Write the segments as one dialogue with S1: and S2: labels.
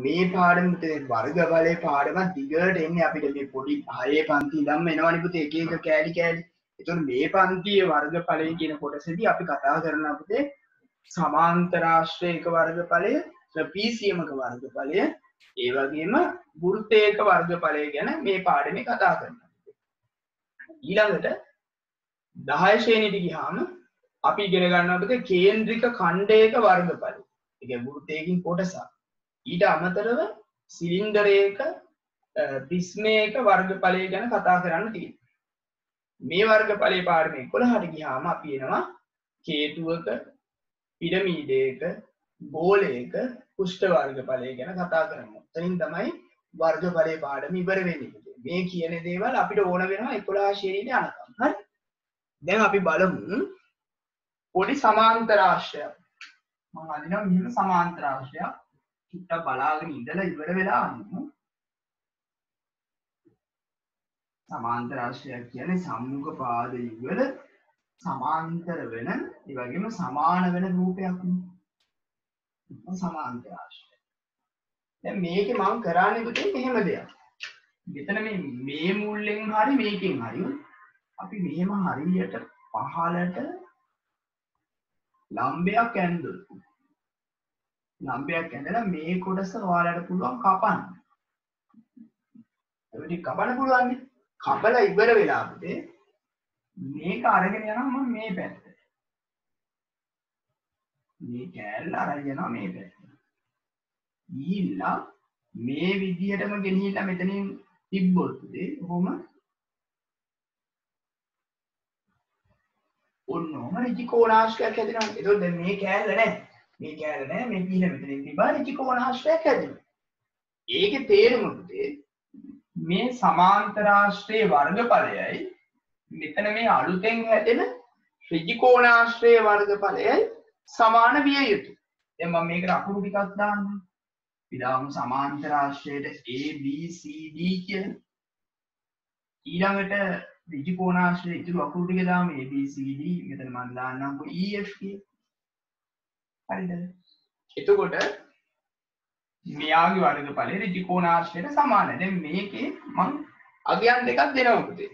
S1: මේ පාඩම පුතේ වර්ග බලයේ පාඩම දිගට එන්නේ අපිට මේ පොඩි 6 පන්ති ඉඳන්ම එනවනේ පුතේ එක එක කෑලි කෑලි. ඒතකොට මේ පන්තියේ වර්ගඵලය කියන කොටසේදී අපි කතා කරනවා පුතේ සමාන්තරාශ්‍රයක වර්ගඵලය, ත්‍රපීසියමක වර්ගඵලය, ඒ වගේම වෘත්තයක වර්ගඵලය ගැන මේ පාඩමේ කතා කරනවා. ඊළඟට 10 ශ්‍රේණියට ගියාම අපි ඉගෙන ගන්නවා පුතේ කේන්ද්‍රික ඛණ්ඩයක වර්ගඵලය. ඒ කියන්නේ වෘත්තයකින් කොටසක්. ඊට අමතරව සිලින්ඩරයක ප්‍රිස්මයක වර්ගඵලය ගැන කතා කරන්න තියෙනවා. මේ වර්ගඵලයේ පාඩම 11ට ගියාම අපි එනවා කේතුවක, පිරමීඩයක, ගෝලයක පෘෂ්ඨ වර්ගඵලය ගැන කතා කරමු. එතනින් තමයි වර්ගඵලයේ පාඩම ඉවර වෙන්නේ. මේ කියන දේවල් අපිට ඕන වෙනවා 11 ශ්‍රේණියට යනකම්. හරි? දැන් අපි බලමු පොඩි සමාන්තරාශ්‍රයක්. මම අදිනවා මෙහෙම සමාන්තරාශ්‍රයක්. චුට්ටක් බලාගෙන ඉඳලා ඉවර වෙලා අනිමු. සමාන්තරාශ්‍රයක් කියන්නේ සම්මුඛ පාද යුගල සමාන්තර වෙන, ඒ වගේම සමාන වෙන රූපයක් නේ. සමාන්තරාශ්‍රය. දැන් මේකේ මම කරන්නේ පුතේ මෙහෙම දෙයක්. මෙතන මේ මුල්ලෙන් හරි මේකෙන් හරි අපි මෙහෙම හරියට පහළට ලම්බයක් ඇන්දොත් ලම්බයක් ඇඳලා මේ කොටස ඔයාලට පුළුවන් කපන්න. ඒකටි කපන්න පුළුවන් නේ. කපලා ඉවර වෙලා පුතේ මේක අරගෙන යනවා මම මේ පැත්තට. මේ කෑල්ල අරගෙන යනවා මේ පැත්තට. ඊළඟ මේ විදියටම ගෙනිහිල්ලා මෙතනින් තිබ්බොත් පුතේ කොහොම ඔන්නෝම ත්‍රිකෝණාශ්‍රයක් හැදෙනවා. ඒතකොට දැන් මේ කෑල්ල නැහැ. මේ කෑල්ල නැහැ. මේ පිළ මෙතනින් තිබ්බා ත්‍රිකෝණාශ්‍රයක් හැදෙනවා. ඒකේ තේරුම පුතේ මේ සමාන්තරාශ්‍රයේ වර්ගඵලයයි මෙතන මේ අලුතෙන් හැදෙන ත්‍රිකෝණාශ්‍රයේ වර්ගඵලයයි සමාන විය යුතුයි. දැන් මම මේකට අකුරු ටිකක් දාන්නම්. අපි දාමු සමාන්තරාශ්‍රයට A B C D කියලා. ඊළඟට ත්‍රිකෝණාශ්‍රයේ ඉතුරු අකුරු ටික දාමු A B C D. මෙතන මම දාන්නම්කෝ E F කියලා. හරිද? එතකොට මෙයාගේ වර්ගඵලය ත්‍රිකෝණාශ්‍රයට සමානයි. දැන් මේකේ මම අගයන් දෙකක් දෙනවා පුතේ.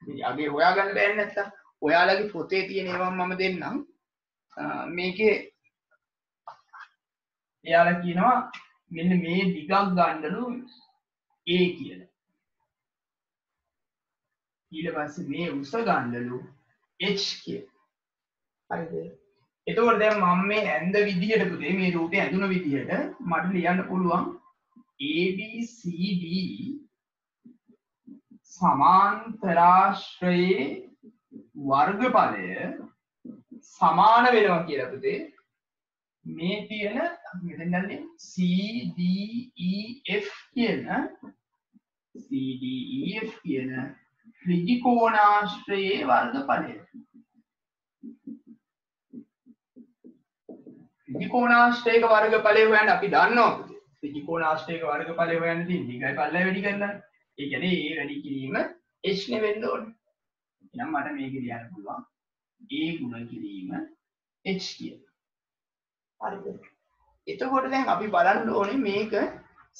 S1: මේ අගේ හොයාගන්න බැහැ නැත්තම් ඔයාලගේ පොතේ තියෙන ඒවා මම දෙන්නම්. මේකේ එයාලා කියනවා මෙන්න මේ දිගක් ගන්නලු A කියලා. ඊට පස්සේ මේ උස ගන්නලු H කියලා. හරිද? එතකොට දැන් මම මේ ඇඳ විදියට පුතේ මේ රූපේ ඇඳුන විදියට මට ලියන්න පුළුවන් ABCD සමාන්තරාශ්‍රයේ වර්ගඵලය සමාන වෙනවා කියලා පුතේ මේ තියෙන මෙතන දැන්නේ CDEF කියන ත්‍රිකෝණාශ්‍රයේ වර්ගඵලය. ත්‍රිකෝණාශ්‍රයක වර්ගඵලය හොයන්න අපි දන්නවා පුතේ. ත්‍රිකෝණාශ්‍රයක වර්ගඵලය හොයන්න තියෙන දිගයි පල්ලයි වැඩි කරලා. ඒ කියන්නේ A වැඩි කිරීම H නේ වෙන්න ඕනේ. එහෙනම් මට මේක ලියන්න පුළුවන් A ගුණ කිරීම H කියලා. හරිද? එතකොට දැන් අපි බලන්න ඕනේ මේක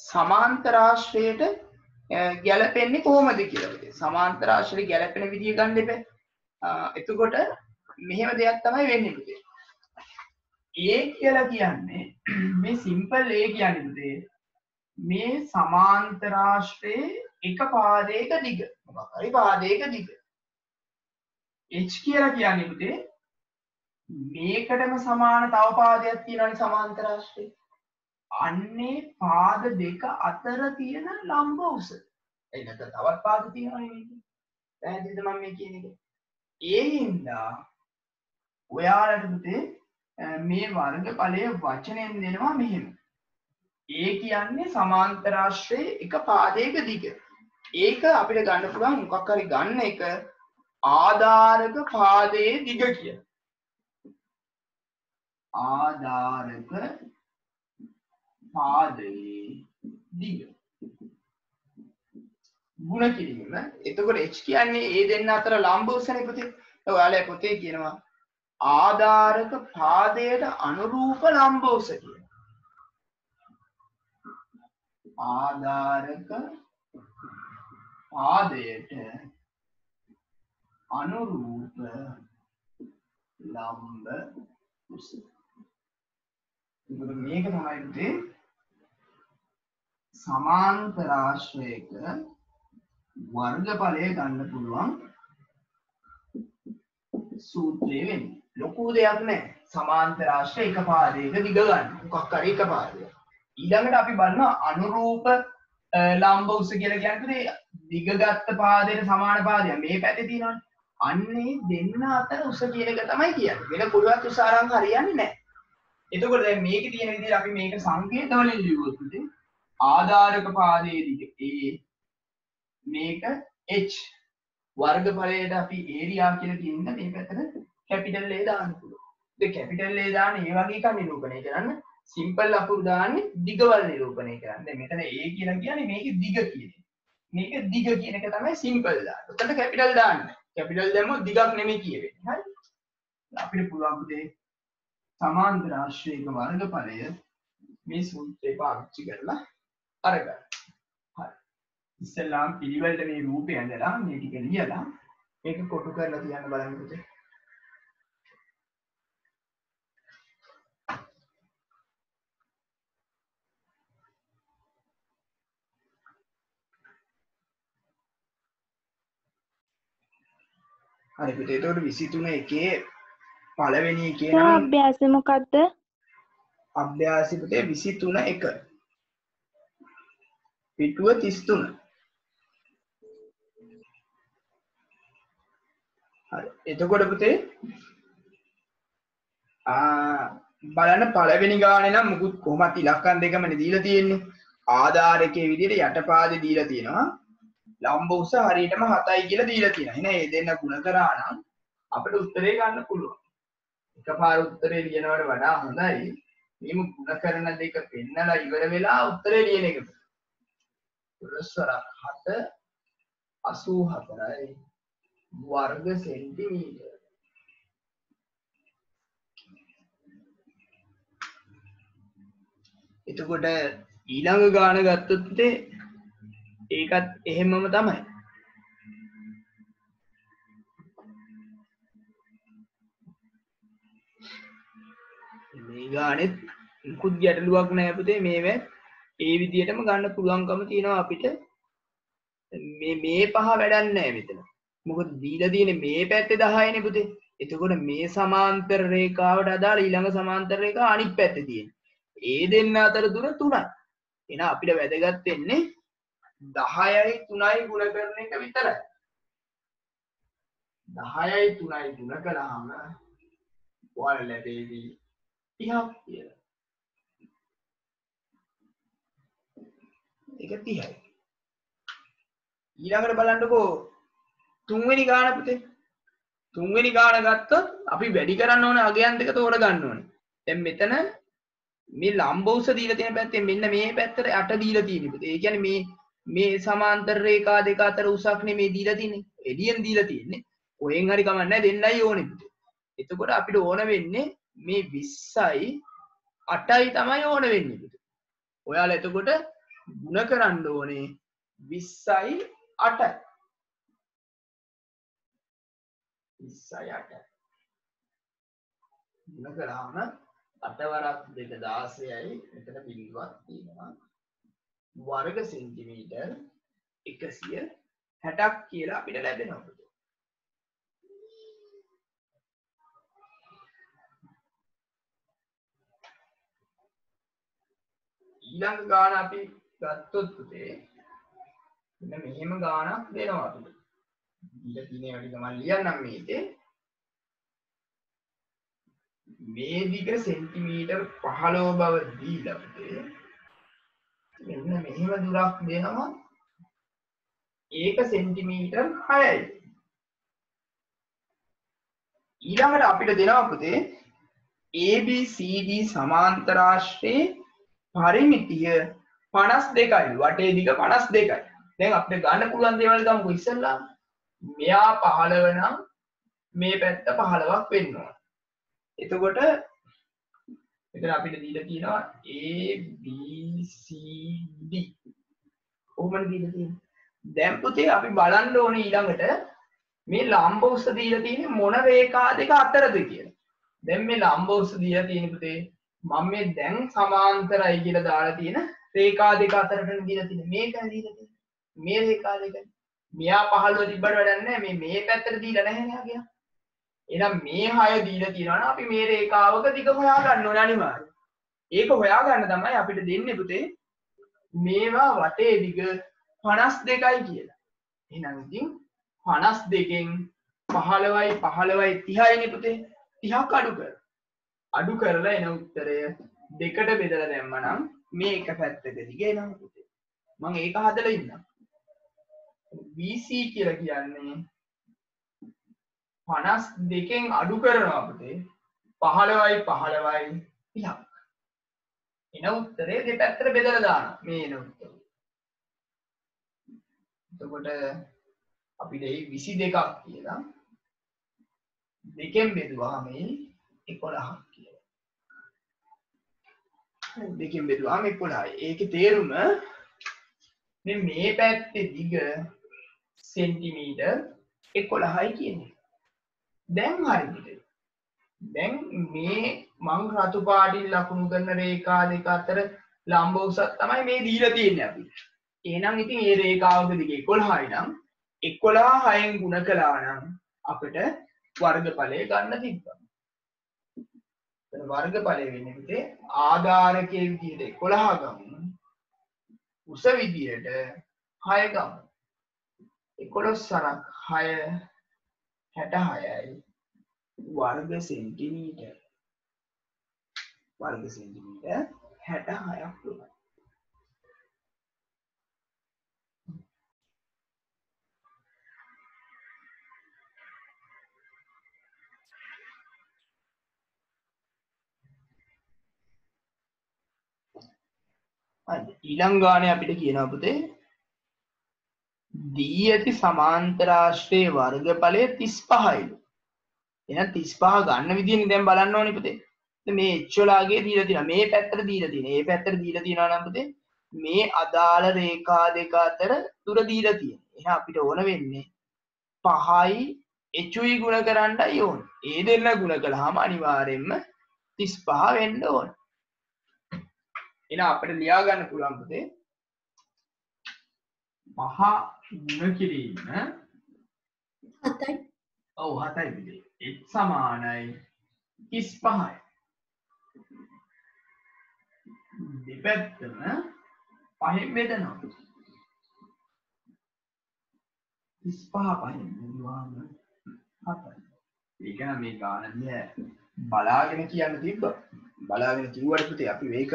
S1: සමාන්තරාශ්‍රයට ගැලපෙන්නේ කොහොමද කියලා පුතේ. සමාන්තරාශ්‍රයට ගැලපෙන විදිය ගන්න එපා. එතකොට මෙහෙම දෙයක් තමයි වෙන්නේ පුතේ. A කියලා කියන්නේ මේ සිම්පල් A කියන්නේ පුතේ මේ සමාන්තරාශ්‍රයේ එක පාදයක දිග. මොකක් හරි පාදයක දිග. H කියලා කියන්නේ පුතේ මේකටම සමාන තව පාදයක් තියෙනවානේ සමාන්තරාශ්‍රයේ. අන්නේ පාද දෙක අතර තියෙන ලම්බ උස. එයි නැත්නම් තවත් පාද තියෙනවනේ මේකේ. පැහැදිලිද මම මේ කියන එක? ඒ හින්දා ඔයාලට පුතේ මේ වර්ගඵලයේ වචනෙන් දෙනවා මෙහෙම. A කියන්නේ සමාන්තරාශ්‍රයේ එක පාදයක දිග. ඒක අපිට ගන්න පුළුවන් මොකක් හරි ගන්න එක ආධාරක පාදයේ දිග කියලා. ආධාරක පාදයේ දිග. ගුණ කිරීම. එතකොට H කියන්නේ ඒ දෙන්න අතර ලම්බ උසනේ පුතේ. ඔයාලා පොතේ කියනවා ආධාරක පාදයට අනුරූප ලම්බ උස කියලා. ආධාරක පාදයට අනුරූප ලම්බ උස. මේක තමයි පුතේ සමාන්තරාශ්‍රයක වර්ගඵලය ගන්න පුළුවන් සූත්‍රය වෙන්නේ. ලොකු දෙයක් නෑ. සමාන්තරාශ්‍රය එක පාදයක දිග ගන්න. මොකක් හරි එක පාදයක. ඊළඟට අපි බලනවා අනුරූප ලම්බ උස කියලා කියන්නේ දිගගත් පාදයට සමාන පාදයක්. මේ පැත්තේ තියෙනවනේ. අන්නේ දෙන්න අතර උස කියන එක තමයි කියන්නේ. වෙන පොළොවත් උස අරන් හරියන්නේ නැහැ. එතකොට දැන් මේකේ තියෙන විදිහට අපි මේක සංකේත වලින් ලියුවොත් උදේ ආධාරක පාදයේ දිග A මේක h වර්ගඵලයට අපි ඒරියා කියලා තියෙන මේ පැත්තට කැපිටල් A දාන්න පුළුවන්. ඒ කැපිටල් A දාන්න මේ වගේ එකක් නිරූපණය කරන්න සිම්පල් අකුරු දාන්නේ දිගවල නිරූපණය කරන්න. දැන් මෙතන A කියලා කියන්නේ මේකේ දිග කියන එක. මේක දිග කියන එක තමයි සිම්පල් දාන්න. උතන කැපිටල් දාන්න. කැපිටල් දැම්මොත් දිගක් නෙමෙයි කියවෙන්නේ. හරි. අපිට පුළුවන් පුතේ සමාන්තර ආශ්‍රයක වර්ගඵලය මේ සූත්‍රේ පාවිච්චි කරලා අරගන්න. හරි. ඉස්සෙල්ලාම පිළිවෙලට මේ රූපය ඇඳලා මේ ටික ලියලා මේක කොටු කරලා තියන්න බලන්න පුතේ. හරි පුතේ එතකොට 23 එකේ පළවෙනි එකේ නම්
S2: අභ්‍යාසය මොකද්ද?
S1: අභ්‍යාසය පුතේ 23 එක. පිටුව 33. හරි. එතකොට පුතේ බලන්න පළවෙනි ගානේ නම් මුකුත් කොහොමත් ඉලක්කම් දෙකමනේ දීලා තියෙන්නේ. ආධාරකයේ විදිහට යටපාදේ දීලා තියෙනවා. ලම්බ උස හරියටම 7යි කියලා දීලා තියෙනවා. එහෙනම් මේ දෙන්න ගුණ කරා නම් අපිට උත්තරේ ගන්න පුළුවන්. එකපාර උත්තරේ ලියනවට වඩා හොඳයි මේම ගුණ කරන දෙක පෙන්නලා ඉවර වෙලා උත්තරේ ලියන එක. පුරස්වරක් 7 84යි වර්ග සෙන්ටිමීටර. එතකොට ඊළඟ ගාන ගත්තොත් ඒකත් එහෙමම තමයි. මේ ගානෙත් මුකුත් ගැටලුවක් නැහැ පුතේ. මේවා ඒ විදිහටම ගන්න පුළුවන්කම තියෙනවා අපිට. මේ පහ වැඩක් නැහැ මෙතන. මොකද දීලා තියෙන්නේ මේ පැත්තේ 10නේ පුතේ. එතකොට මේ සමාන්තර රේඛාවට අදාළ ඊළඟ සමාන්තර රේඛාව අනිත් පැත්තේ තියෙන්නේ. ඒ දෙන්න අතර දුර 3යි. එහෙනම් අපිට වැදගත් වෙන්නේ 10යි 3යි ගුණ කරන එක විතරයි. 10යි 3යි ගුණ කළාම ඔයාලට ලැබෙවි 30ක් කියලා. ඒක 30යි. ඊළඟට බලන්නකෝ තුන්වෙනි ගාන පුතේ. තුන්වෙනි ගාන ගත්තොත් අපි වැඩි කරන්න ඕනේ අගයන් දෙක තෝර ගන්න ඕනේ. දැන් මෙතන මේ ලම්බ උස දීලා තියෙන පැත්තෙන් මෙන්න මේ පැත්තට යට දීලා තියෙන්නේ පුතේ. ඒ කියන්නේ මේ සමාන්තර රේඛා දෙක අතර උසක් නෙමේ දීලා තියෙන්නේ. එළියෙන් දීලා තියෙන්නේ. කොහෙන් හරි කමක් නැහැ දෙන්නයි ඕනේ පුතේ. එතකොට අපිට ඕන වෙන්නේ මේ 20යි 8යි තමයි ඕන වෙන්නේ පුතේ. ඔයාලා එතකොට ಗುಣ කරන්න ඕනේ 20යි 8යි. 20යි 8යි. ಗುಣ කරාම 8 වරක් 2 16යි මෙතන බිඳුවක් තියෙනවා. वर्ग सेंटीमीटर 160ක් කියලා අපිට ලැබෙනවා. ඊළඟ ගාන අපි ගත්තොත් පුතේ මෙන්න මෙහෙම ගානක් දෙනවා අපිට. ඊට තියෙන වැඩි ගමන් ලියන්නම් මේකේ. මේ දිග සෙන්ටිමීටර් 15 බව දීලා පුතේ මෙන්න මෙහෙම දුරක් දෙනවා. ඒක සෙන්ටිමීටර් 6යි. ඊළඟට අපිට දෙනවා පුතේ ABCD සමාන්තරාශ්‍රයේ පරිමිතිය 52යි. වටේ දිග 52යි. දැන් අපිට ගන්න පුළුවන් දේවල් ගමුකෝ ඉස්සෙල්ලා. මෙයා 15 නම් මේ පැත්ත 15ක් වෙන්න ඕන. එතකොට මෙතන අපිට දීලා තියෙනවා ABCD කොහොමද දීලා තියෙන්නේ? දැන් පුතේ අපි බලන්න ඕනේ ඊළඟට මේ ලම්බ උස දීලා තියෙන්නේ මොන රේඛා දෙක අතරද කියලා. දැන් මේ ලම්බ උස දීලා තියෙන පුතේ මම මේ දැන් සමාන්තරයි කියලා දාලා තියෙන රේඛා දෙක අතරට දීලා තියෙන්නේ. මේකයි දීලා තියෙන්නේ. මේ රේඛා දෙක. මෙයා 15 තිබ්බට වැඩක් නැහැ. මේ පැත්තට දීලා නැහැ නේ අගයා. එහෙනම් මේ 6 දීලා තියෙනවා නම් අපි මේ රේඛාවක දිග හොයා ගන්න ඕනේ අනිවාර්යයෙන්. ඒක හොයාගන්න තමයි අපිට දෙන්නේ පුතේ මේවා වටේ දිග 52යි කියලා. එහෙනම් ඉතින් 52න් 15යි 15යි 30යි නේ පුතේ 30ක් අඩු කර. අඩු කරලා එන උත්තරය දෙකට බෙදලා දැම්මනම් මේ එක පැත්තක දිග එනවා පුතේ. මම ඒක හදලා ඉන්නම්. BC කියලා කියන්නේ 52න් අඩු කරනවා පුතේ 15යි 15යි 30ක්. එන උත්තරේ දෙපැත්තට බෙදලා දානවා මේ එන උත්තරේ. එතකොට අපිට 22ක් කියලා දෙකෙන් බෙදුවාම 11ක් කියලා. දෙකෙන් බෙදුවාම 11යි. ඒකේ තේරුම මේ පැත්තේ දිග සෙන්ටිමීටර් 11යි කියන්නේ. දැන් හරියට. දැන් මේ මං රතු පාටින් ලකුණු කරන රේඛා දෙක අතර ලම්බ උසක් තමයි මේ දීලා තියෙන්නේ අපිට. එහෙනම් ඉතින් මේ රේඛාවක දිග 11යි නම් 11 6න් ගුණ කළා නම් අපිට වර්ගඵලය ගන්න තිබ්බා. එතන වර්ගඵලය වෙන්නේ පුතේ ආධාරකයේ විදිහට 11 ගමු. උස විදිහට 6 ගමු. 11 සරක් 6 66යි වර්ග සෙන්ටිමීටර්. වර්ග සෙන්ටිමීටර් 66ක් වෙනවා. ඊළඟ ගානේ අපිට කියනවා පුතේ දී ඇති සමාන්තරාශ්‍රයේ වර්ගඵලය 35යිලු. එහෙනම් 35 ගන්න විදියනේ දැන් බලන්න ඕනේ පුතේ. මේ h වලගේ දීලා තියෙනවා. මේ පැත්තට දීලා තියෙනවා. මේ පැත්තට දීලා තියෙනවා නම් පුතේ මේ අදාළ රේඛා දෙක අතර දුර දීලා තියෙනවා. එහෙනම් අපිට ඕන වෙන්නේ 5යි h ගුණ කරන්නයි ඕන. ඒ දෙන්න ගුණ කළාම අනිවාර්යයෙන්ම 35 වෙන්න ඕන. එහෙනම් අපිට ලියා ගන්න පුළුවන් පුතේ මහා ගුණ කිරීම
S2: 7යි.
S1: ඔව් 7යි පුතේ. h සමානයි 35යි. දෙපැත්තම 5න් බෙදනවා. 35 5න් බෙදුවාම 7යි. ඒක නම් මේ ගාන දිහා බලාගෙන කියන්න තිබ්බා. බලාගෙන කිව්වට පුතේ අපි මේක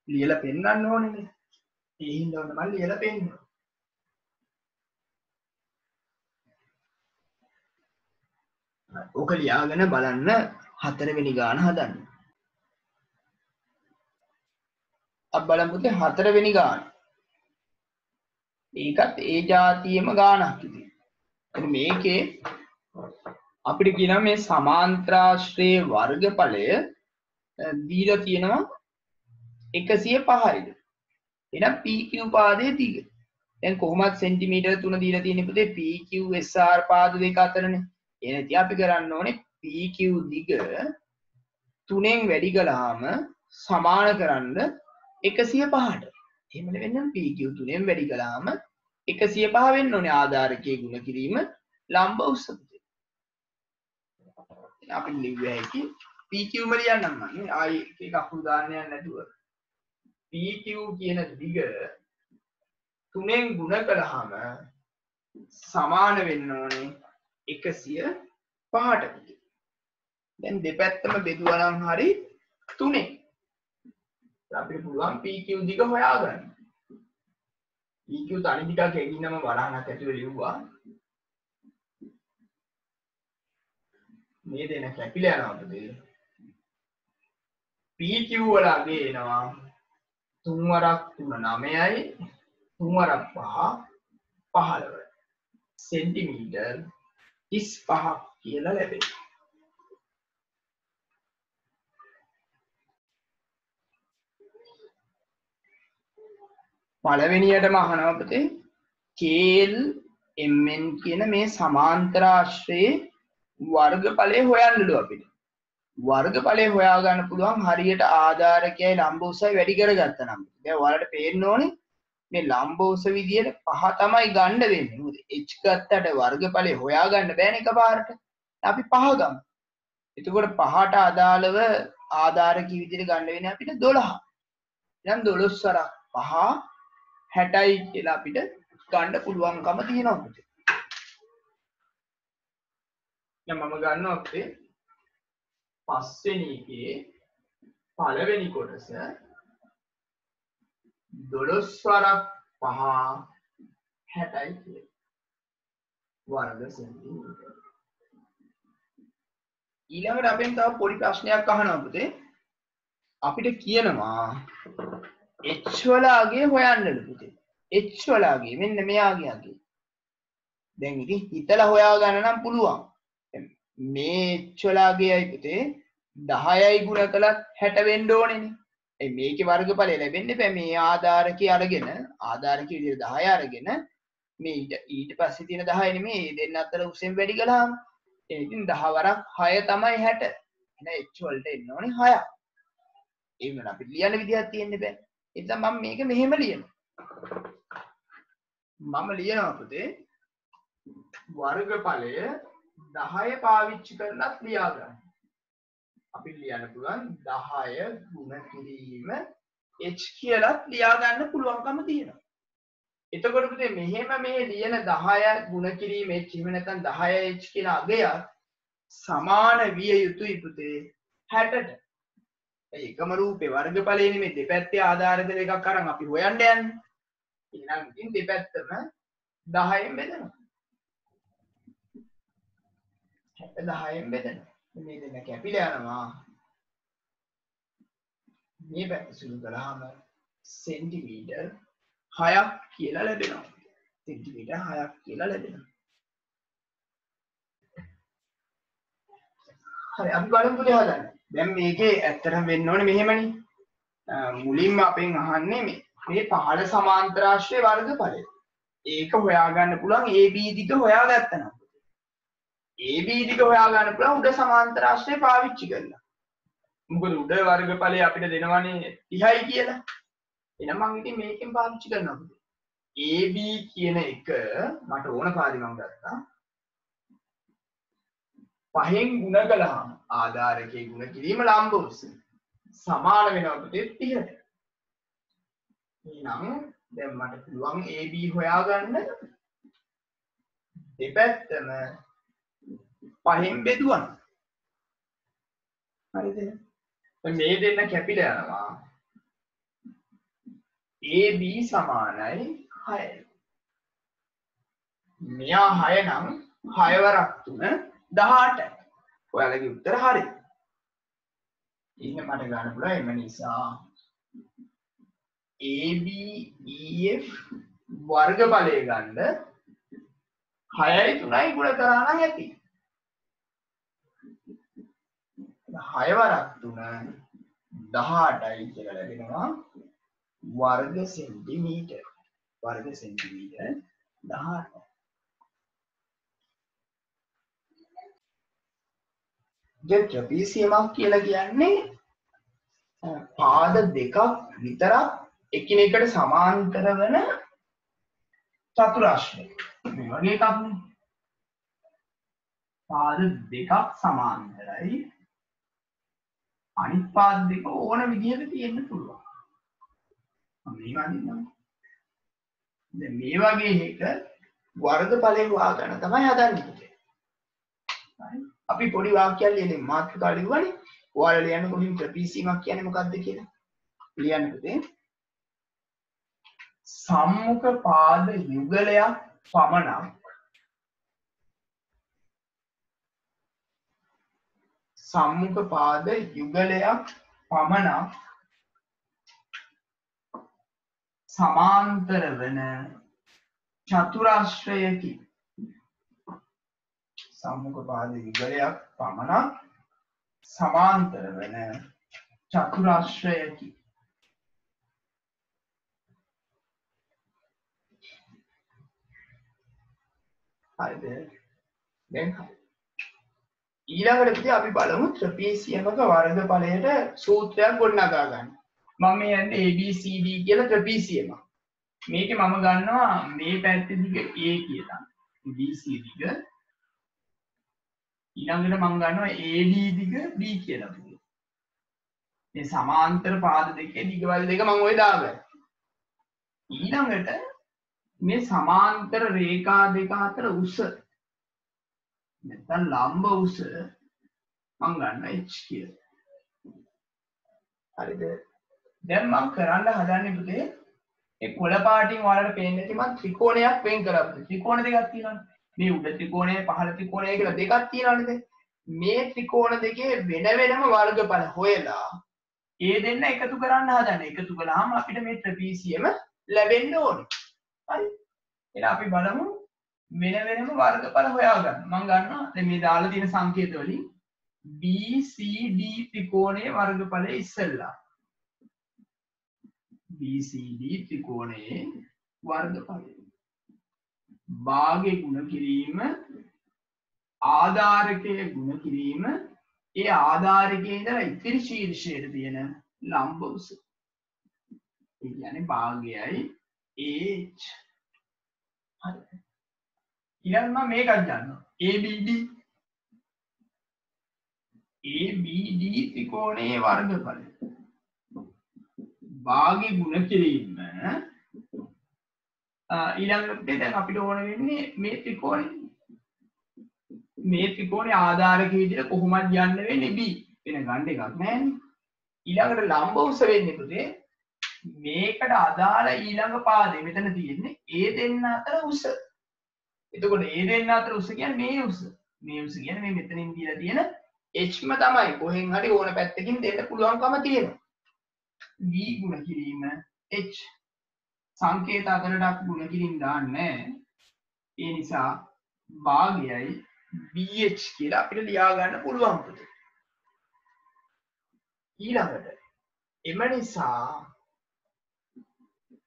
S1: ලියලා පෙන්නන්න ඕනේ. ඒ හින්දා මම ලියලා පෙන්නනවා. ඕක ලියාගෙන බලන්න 4 වෙනි ගාන හදන්න. අපි බලමු පුතේ 4 වෙනි ගාන. ඒකත් ඒ જાතියෙම ගානක් ඉතින්. එතන මේකේ අපිට කියනවා මේ සමාන්තරාශ්‍රයේ වර්ගඵලය දීලා තියෙනවා 105යිද. එහෙනම් PQ පාදයේ දිග. දැන් කොහොමද සෙන්ටිමීටර 3 දීලා තියෙන්නේ පුතේ PQ SR පාද දෙක අතරනේ. එහෙනම් ඉතින් අපි කරන්න ඕනේ PQ දිග 3න් වැඩි කළාම සමාන කරන්න 105ට. එහෙම වෙනනම් PQ 3න් වැඩි කළාම 105 වෙන්න ඕනේ ආධාරකයේ ගුණ කිරීම ලම්බ උස. අපි ලිව්වේ හැකි PQ ම ලියන්නම් මම. ආයි එක අකුරු දාන්නයක් නැතුව. PQ කියන දිග 3න් ගුණ කළාම සමාන වෙන්න ඕනේ 105ට. දැන් දෙපැත්තම බෙදුවා නම් හරි 3න්. අපිට පුළුවන් PQ දිග හොයාගන්න. PQ තනි ටිකක් එකින්ම වරහණක් ඇතුලේ ලිව්වා. මේ දෙන කැපිලා යනවා පුතේ. PQ වල අගේ එනවා 3 වරක් 3 9යි 3 වරක් 5 15යි. සෙන්ටිමීටර් 35ක් කියලා ලැබෙනවා. පළවෙනියටම අහනවා පුතේ කේල් mn කියන මේ සමාන්තර ආශ්‍රයේ වර්ගඵලය හොයන්නලු අපිට. වර්ගඵලය හොයා ගන්න පුළුවන් හරියට ආධාරකයයි ලම්බෝසයි වැඩි කරගත්තා නම්. දැන් ඔයාලට පේන්න ඕනේ මේ ලම්බෝස විදියට 5 තමයි ගන්න වෙන්නේ. මොකද h ගත්තට වර්ගඵලය හොයා ගන්න බෑනේ එකපාරට. අපි 5 ගමු. එතකොට 5ට අදාළව ආධාරකී විදියට ගන්න වෙන්නේ අපිට 12. දැන් 12 වරක් 5 60යි කියලා අපිට ගන්න පුළුවන්කම තියෙනවා පුතේ. දැන් මම ගන්නවා අපේ පස්වෙනි එකේ පළවෙනි කොටස 12 වරක් 5 60යි කියලා. වර්ග සෙන්ටිමීටර. ඊළඟට අපෙන් තව පොඩි ප්‍රශ්නයක් අහනවා පුතේ. අපිට කියනවා h වල අගය හොයන්නලු පුතේ. h වල අගය මෙන්න මෙයාගේ අගය. දැන් ඉතින් හිතලා හොයා ගන්න නම් පුළුවන්. මේ h වල අගයයි පුතේ 10යි ගුණ කළත් 60 වෙන්න ඕනේනේ. ඒ මේකේ වර්ගඵලය ලැබෙන්නේ බෑ මේ ආධාරකයේ අරගෙන ආධාරකයේ විදිහට 10 අරගෙන මේ ඊට පස්සේ තියෙන 10 නෙමෙයි දෙන්න අතර උසෙන් වැඩි කළාම ඉතින් 10 වරක් 6 තමයි 60. එහෙනම් h වලට එන්න ඕනේ 6ක්. ඒ වෙන අපිට ලියන්න විදිහක් තියෙන්න බෑ. ඒ නිසා මම මේක මෙහෙම ලියනවා. මම ලියනවා පුතේ වර්ගඵලය 10 පාවිච්චි කරලත් ලියා ගන්න. අපි ලියන්න පුළුවන් 10 ගුණ කිරීම h කියලාත් ලියා ගන්න පුළුවන්කම තියෙනවා. එතකොට පුතේ මෙහෙම මේ ලියන 10 ගුණ කිරීම h එහෙම නැත්නම් 10h කියන අගය සමාන විය යුතුයි පුතේ 60ට. ඒකම රූපේ වර්ගඵලයේ නෙමෙයි දෙපැත්තේ ආධාරක දෙකක් අරන් අපි හොයන්න යන්නේ. එහෙනම් ඉතින් දෙපැත්තම 10න් බෙදනවා. 10න් බෙදනවා. මේ දෙන්න කැපිලා යනවා. මේ පැත්ත සුළු කළාම සෙන්ටිමීටර් 6ක් කියලා ලැබෙනවා. සෙන්ටිමීටර් 6ක් කියලා ලැබෙනවා. හරි අපි බලමු පුතේ හදන්න. දැන් මේකේ ඇත්තටම වෙන්න ඕනේ මෙහෙමනේ. මුලින්ම අපෙන් අහන්නේ මේ පහළ සමාන්තරාශ්‍රයේ වර්ගඵලය. ඒක හොයාගන්න පුළුවන් AB දිග හොයාගත්තා නම්. AB දිග හොයාගන්න පුළුවන් උඩ සමාන්තරාශ්‍රය පාවිච්චි කරලා. මොකද උඩ වර්ගඵලය අපිට දෙනවනේ 30යි කියලා. එහෙනම් මම ඉතින් මේකෙන් පාවිච්චි කරනවා. AB කියන එක මට ඕන පාරි මම ගත්තා. 5න් ගුණ කළාම ආධාරකයේ ගුණ කිරීම ලම්බෝස සමාන වෙනවා පුතේ 30ට. එහෙනම් දැන් මට පුළුවන් AB හොයාගන්න දෙපැත්තම 5න් බෙදුවා. හරිද? මේ දෙන්න කැපිලා යනවා. AB සමානයි 6යි. මෙයා 6 නම් 6 වරක් 3 18යි. ඔයාලගේ උත්තර හරි. ඉන්න මට ගන්න පුළුවන් එම නිසා AB EF වර්ගඵලය ගන්න 6යි 3යි ගුණ කරා නම් ඇති. 6 වරක් 3 18යි කියලා ලැබෙනවා වර්ග සෙන්ටිමීටර. වර්ග සෙන්ටිමීටර 18. දැන් ට්‍රපීසියමක් කියලා කියන්නේ පාද දෙකක් විතරක් එකිනෙකට සමාන්තර වෙන චතුරාශ්‍රය. මේ වගේ එකක් නේ. පාද දෙකක් සමාන්තරයි. අනිත් පාද දෙක ඕන විදිහට තියෙන්න පුළුවන්. මේ වගේ නම්. දැන් මේ වගේ එක වර්ගඵලය හොයාගන්න තමයි හදන්නේ. හරි. අපි පොඩි වාක්‍යයක් ලියන්නේ මාතෘකාව ලියුවානේ. ඔයාලා ලියන්න කොහොමද ට්‍රපීසියමක් කියන්නේ මොකක්ද කියලා? ලියන්න පුතේ. සම්මුඛ පාද යුගලයක් පමණක් සම්මුඛ පාද යුගලයක් පමණක් සමාන්තර වන චතුරාශ්‍රයකි. සම්මුඛ පාද යුගලයක් පමණක් සමාන්තර වන චතුරාශ්‍රයකි. හරිද? දැන් හරි. ඊළඟට ඉතින් අපි බලමු ට්‍රපීසියමක වර්ගඵලයට සූත්‍රයක් ගොඩනගා ගන්න. මම මේ යන්නේ ABCD කියලා ට්‍රපීසියම. මේකේ මම ගන්නවා මේ පැත්තේ දිග A කියලා. BC දිග. ඊළඟට මම ගන්නවා AD දිග B කියලා. මේ සමාන්තර පාද දෙකේ දිගවල දෙක මම ඔය දාගන්නවා. ඊළඟට මේ සමාන්තර රේඛා දෙක අතර උස නැත්නම් ලම්බ උස මම ගන්න h කියලා. හරිද? දැන් මම කරන්න හදන්නේ පුතේ ඒ කොළ පාටින් ඔයාලට පේන්නේ නැති මම ත්‍රිකෝණයක් වෙන් කරා පුතේ. ත්‍රිකෝණ දෙකක් තියෙනවානේ. මේ උඩ ත්‍රිකෝණය පහළ ත්‍රිකෝණය කියලා දෙකක් තියෙනවානේ. මේ ත්‍රිකෝණ දෙකේ වෙන වෙනම වර්ගඵල හොයලා ඒ දෙන්න එකතු කරන්න හදන්නේ. එකතු කළාම අපිට මේ ට්‍රපීසියම ලැබෙන්න ඕනේ. හරි. එහෙනම් අපි බලමු වෙන වෙනම වර්ගඵල හොයාගන්න. මම ගන්නවා දැන් මේ දාලා තියෙන සංකේත වලින් BCD ත්‍රිකෝණයේ වර්ගඵලය ඉස්සෙල්ලා. BCD ත්‍රිකෝණයේ වර්ගඵලය. භාගය ගුණ කිරීම ආධාරකයේ ගුණ කිරීම ඒ ආධාරකයේ ඉඳලා ඉතිරි ශීර්ෂයට තියෙන ලම්බ උස. ඒ කියන්නේ භාගයයි AH. හරි. ඊළඟ මම මේකක් ගන්නවා. ABD ත්‍රිකෝණයේ වර්ගඵලය. භාගය ගුණ කිරීම ඊළඟට දැන් අපිට ඕන වෙන්නේ මේ ත්‍රිකෝණය. මේ ත්‍රිකෝණයේ ආධාරක විදිහට කොහොමද යන්න වෙන්නේ B. වෙන ගන්න එකක් නැහැනේ. ඊළඟට ලම්බ උස වෙන්නේ පුතේ මේකට අදාළ ඊළඟ පාදේ මෙතන තියෙන්නේ A දෙන්න අතර උස. එතකොට A දෙන්න අතර උස කියන්නේ මේ උස. මේ උස කියන්නේ මේ මෙතනින් දීලා තියෙන hම තමයි. කොහෙන් හරි ඕන පැත්තකින් දෙන්න පුළුවන්කම තියෙනවා. V ගුණ කිරීම h සංකේත අතරට අපි ගුණ කිරීම දාන්නේ. ඒ නිසා භාගයයි BH කියලා අපිට ලියා ගන්න පුළුවන් පුතේ. ඊළඟට එම නිසා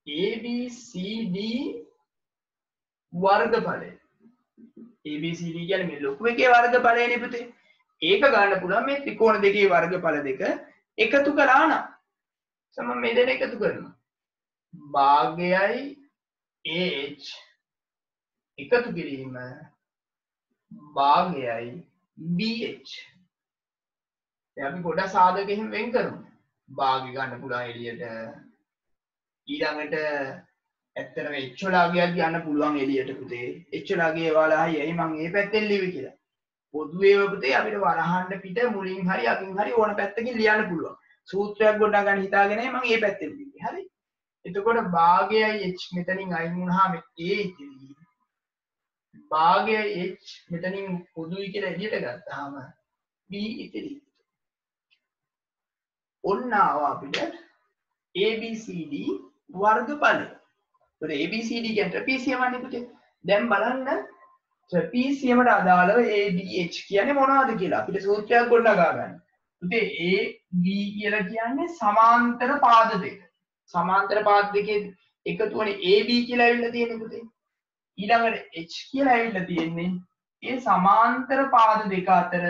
S1: ABCD වර්ගඵලය. ABCD කියන්නේ මේ ලොකු එකේ වර්ගඵලයනේ පුතේ. ඒක ගන්න පුළුවන් මේ ත්‍රිකෝණ දෙකේ වර්ගඵල දෙක එකතු කළා නම්. සම මේ දෙක එකතු කරනවා. භාගයයි AH එකතු කිරීම භාගයයි BH. දැන් අපි ගොඩක් සාධක එහෙම වෙන් කරමු. භාගය ගන්න පුළුවන් එළියට. ඊළඟට ඇත්තටම h වලාගයක් ගන්න පුළුවන් එළියට පුතේ. h වලාගේ වලහයි ඇයි මම මේ පැත්තෙන් ලිව්වේ කියලා. පොදුවේව පුතේ අපිට වරහන්න පිට මුලින් හරි අගින් හරි ඕන පැත්තකින් ලියන්න පුළුවන්. සූත්‍රයක් ගොඩනගා ගන්න හිතාගෙනයි මම මේ පැත්තෙන් ලිව්වේ. හරි. එතකොට භාගයයි h මෙතනින් අයින් වුණාම a ඉතිරි. භාගයයි h මෙතනින් පොදුයි කියලා එළියට ගත්තාම b ඉතිරි. ඔන්න ආවා අපිට ABCD වර්ගඵලය. ඒතකොට ABCD කියන්නේ ට්‍රපීසියමනේ පුතේ. දැන් බලන්න ට්‍රපීසියමට අදාළව ABH කියන්නේ මොනවද කියලා අපිට සූත්‍රයක් ගොඩනගා ගන්න. පුතේ AB කියලා කියන්නේ සමාන්තර පාද දෙක. සමාන්තර පාද දෙකේ එකතුවනේ AB කියලා ඇවිල්ලා තියෙන්නේ පුතේ. ඊළඟට H කියලා ඇවිල්ලා තියෙන්නේ ඒ සමාන්තර පාද දෙක අතර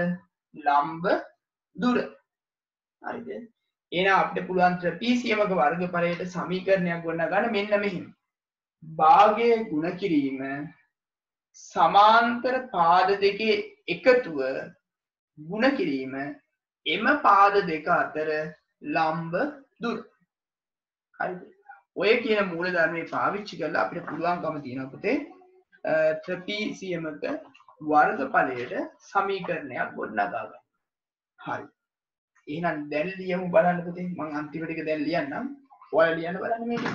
S1: ලම්බ දුර. හරිද? එහෙනම් අපිට පුළුවන් ට්‍රපීසියමක වර්ගඵලයට සමීකරණයක් ගොඩනගන්න මෙන්න මෙහෙම. භාගය ගුණ කිරීම සමාන්තර පාද දෙකේ එකතුව ගුණ කිරීම එම පාද දෙක අතර ලම්බ දුර. හරිද? ඔය කියන මූල ධර්මයේ පාවිච්චි කරලා අපිට පුළුවන්කම තියෙනවා පුතේ ට්‍රපීසියමක වර්ගඵලයට සමීකරණයක් ගොඩනගා ගන්න. හරි. එහෙනම් දැන් ලියමු බලන්න පුතේ. මම අන්තිම ටික දැන් ලියන්නම්. ඔයාලා ලියන්න බලන්න මේක.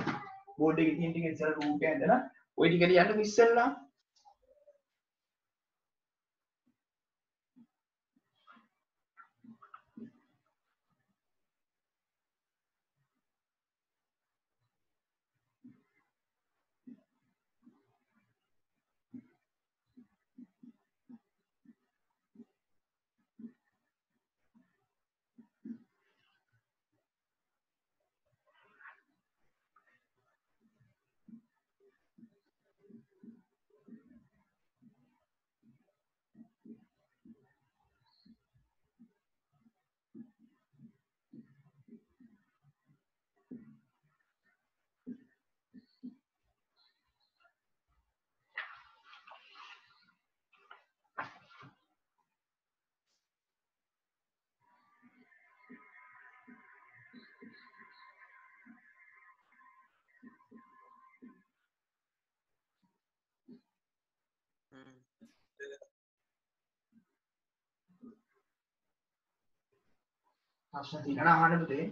S1: බෝඩ් එකේ තියෙන ටික ඉස්සර රූපය ඇඳලා ওই ටික ලියන්නකො ඉස්සෙල්ලා. ප්‍රශ්න තියෙනවා නම් අහන්න පුතේ.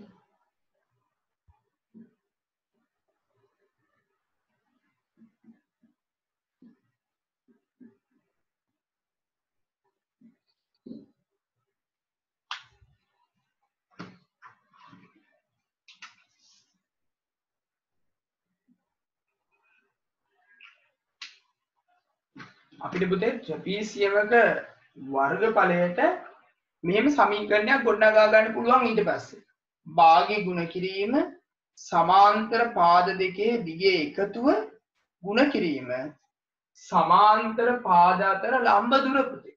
S1: අපිට පුතේ ට්‍රපීසියමක වර්ගඵලයට මෙහෙම සමීකරණයක් ගොඩනගා ගන්න පුළුවන්. ඊට පස්සේ භාගය ගුණ කිරීම සමාන්තර පාද දෙකේ දිගේ එකතුව ගුණ කිරීම සමාන්තර පාද අතර ලම්බ දුර පුතේ.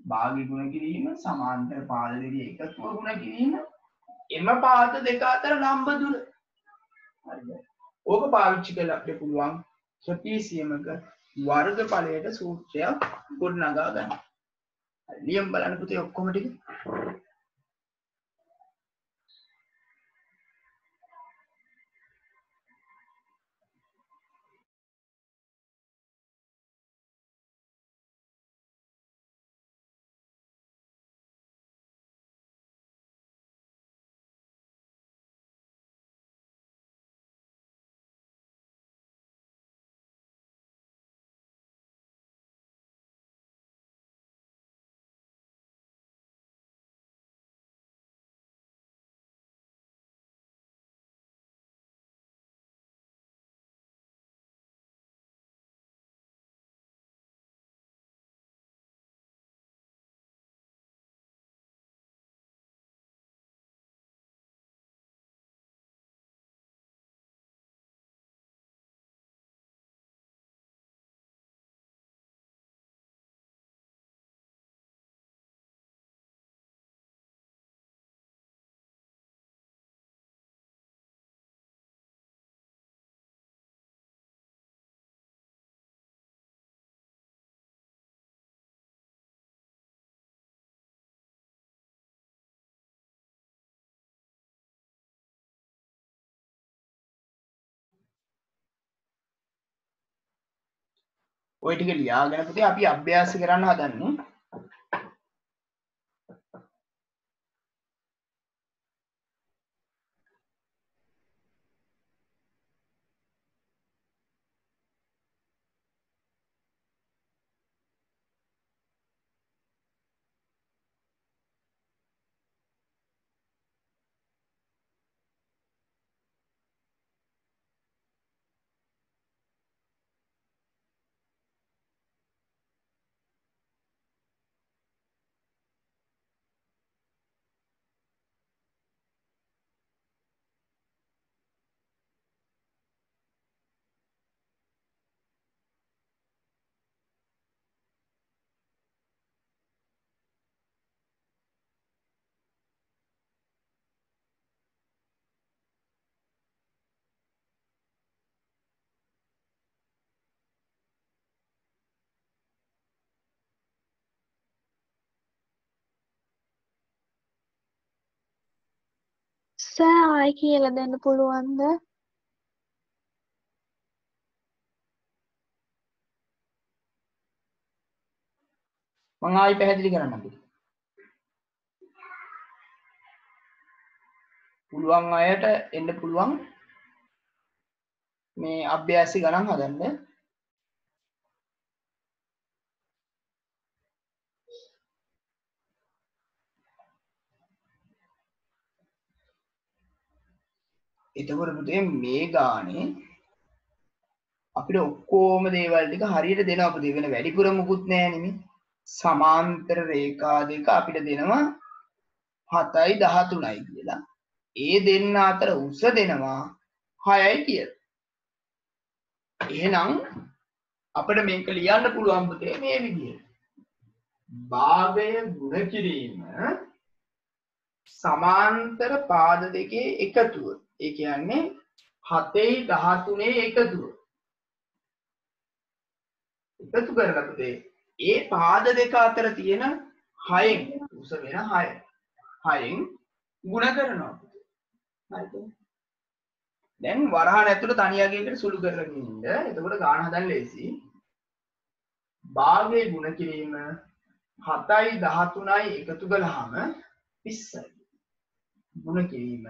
S1: භාගය ගුණ කිරීම සමාන්තර පාද දෙකේ එකතුව ගුණ කිරීම එම පාද දෙක අතර ලම්බ දුර. හරිද? ඕක පාවිච්චි කරලා අපිට පුළුවන් ට්‍රපීසියමක වර්ගඵලයට සූත්‍රයක් ගොඩනගා ගන්න. නියම බලන්න පුතේ ඔක්කොම ටික. ඔය ටික ලියාගෙන පුතේ අපි අභ්‍යාස කරන්න හදන්නේ.
S3: සර් ආයි කියලා දෙන්න පුළුවන්ද?
S1: මම ආයි පැහැදිලි කරන්නම් පුතේ. පුළුවන් අයට එන්න පුළුවන් මේ අභ්‍යාසي ගණන් හදන්න. එතකොට පුතේ මේ ගානේ අපිට ඔක්කොම දේවල් ටික හරියට දෙනවා පුතේ. වෙන වැඩිපුර මුකුත් නැහැ නෙමෙයි. සමාන්තර රේඛා දෙක අපිට දෙනවා 7යි 13යි කියලා. ඒ දෙන්න අතර උස දෙනවා 6යි කියලා. එහෙනම් අපිට මේක ලියන්න පුළුවන් පුතේ මේ විදිහට. භාගය ගුණ කිරීම සමාන්තර පාද දෙකේ එකතුව. ඒ කියන්නේ 7යි 13ේ එකතුව. එකතු කරලා පුතේ ඒ පාද දෙක අතර තියෙන 6න් උස වෙන 6න් ගුණ කරනවා පුතේ. හරිද? දැන් වරහන් ඇතුළේ තනියගෙකට සුළු කරගෙන ඉන්න. එතකොට ගාන හදන්න ලේසි. භාගයේ ගුණ කිරීම 7යි 13යි එකතු කළාම 20යි. ගුණ කිරීම